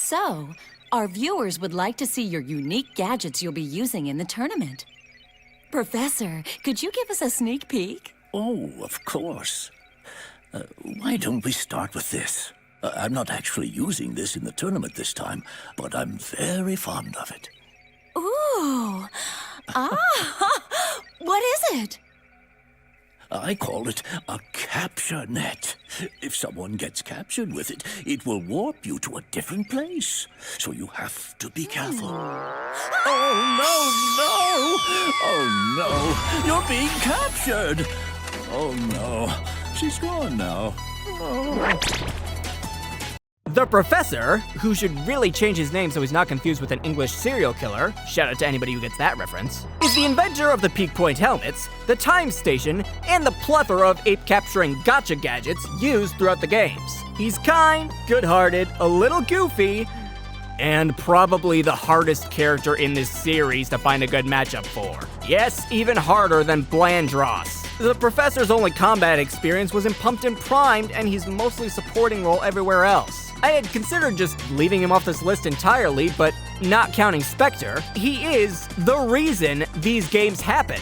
So, our viewers would like to see your unique gadgets you'll be using in the tournament. Professor, could you give us a sneak peek? Oh, of course. Why don't we start with this? I'm not actually using this in the tournament this time, but I'm very fond of it. Ooh! What is it? I call it a capture net. If someone gets captured with it, it will warp you to a different place. So you have to be careful. Oh, no! Oh, no! You're being captured! Oh, no. She's gone now. Oh. The Professor, who should really change his name so he's not confused with an English serial killer, shout out to anybody who gets that reference, is the inventor of the Peak Point helmets, the time station, and the plethora of ape-capturing gotcha gadgets used throughout the games. He's kind, good-hearted, a little goofy, and probably the hardest character in this series to find a good matchup for. Yes, even harder than Blandross. The Professor's only combat experience was in Pumped and Primed, and he's mostly supporting role everywhere else. I had considered just leaving him off this list entirely, but not counting Spectre, he is the reason these games happen.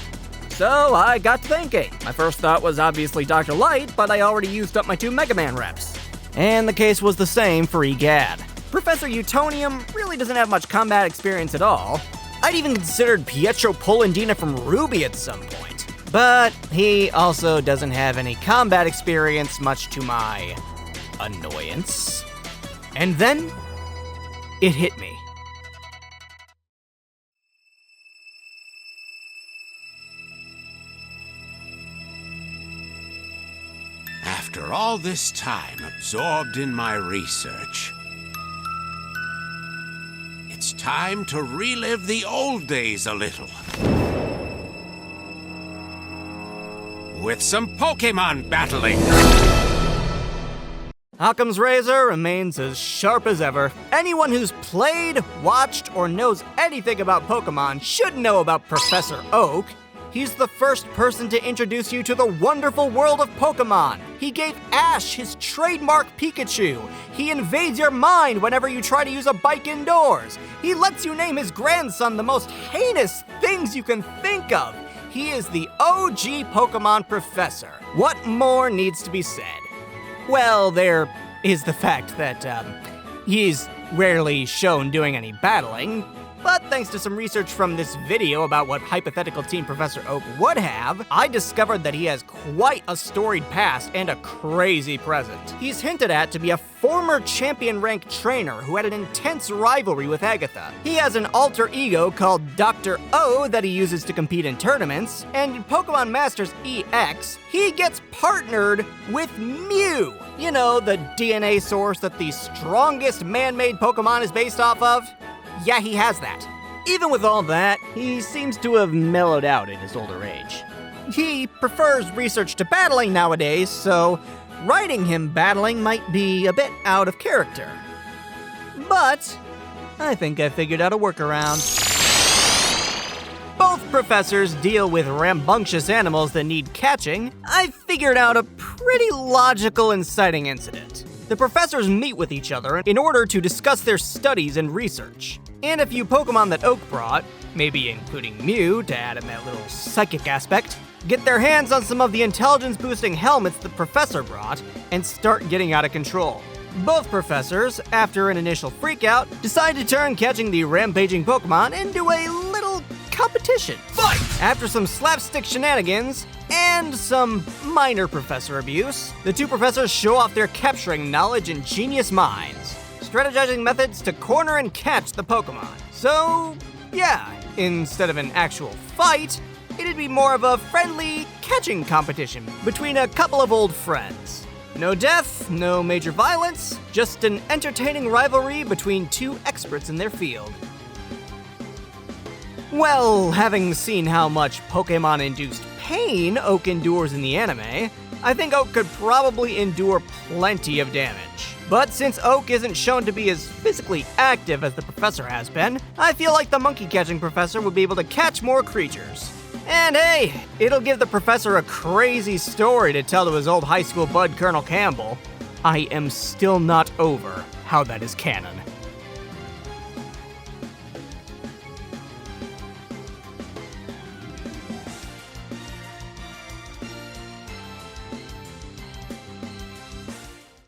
So I got to thinking. My first thought was obviously Dr. Light, but I already used up my 2 Mega Man reps. And the case was the same for Egad. Professor Utonium really doesn't have much combat experience at all. I'd even considered Pietro Polendina from Ruby at some point. But he also doesn't have any combat experience, much to my annoyance. And then, it hit me. After all this time absorbed in my research, it's time to relive the old days a little. With some Pokémon battling. Occam's razor remains as sharp as ever. Anyone who's played, watched, or knows anything about Pokémon should know about Professor Oak. He's the first person to introduce you to the wonderful world of Pokémon. He gave Ash his trademark Pikachu. He invades your mind whenever you try to use a bike indoors. He lets you name his grandson the most heinous things you can think of. He is the OG Pokémon Professor. What more needs to be said? Well, there is the fact that, he's rarely shown doing any battling, but thanks to some research from this video about what hypothetical team Professor Oak would have, I discovered that he has quite a storied past and a crazy present. He's hinted at to be a former champion-ranked trainer who had an intense rivalry with Agatha. He has an alter ego called Dr. O that he uses to compete in tournaments, and in Pokemon Masters EX, he gets partnered with Mew. You know, the DNA source that the strongest man-made Pokemon is based off of? Yeah, he has that. Even with all that, he seems to have mellowed out in his older age. He prefers research to battling nowadays, so writing him battling might be a bit out of character. But I think I figured out a workaround. Both professors deal with rambunctious animals that need catching. I figured out a pretty logical inciting incident. The professors meet with each other in order to discuss their studies and research. And a few Pokemon that Oak brought, maybe including Mew to add in that little psychic aspect, get their hands on some of the intelligence-boosting helmets the professor brought and start getting out of control. Both professors, after an initial freakout, decide to turn catching the rampaging Pokemon into a little competition. Fight! After some slapstick shenanigans, and some minor professor abuse, the two professors show off their capturing knowledge and genius minds, strategizing methods to corner and catch the Pokemon. So, yeah, instead of an actual fight, it'd be more of a friendly catching competition between a couple of old friends. No death, no major violence, just an entertaining rivalry between two experts in their field. Well, having seen how much Pokemon-induced pain Oak endures in the anime, I think Oak could probably endure plenty of damage. But since Oak isn't shown to be as physically active as the professor has been, I feel like the monkey-catching professor would be able to catch more creatures. And hey, it'll give the professor a crazy story to tell to his old high school bud Colonel Campbell. I am still not over how that is canon.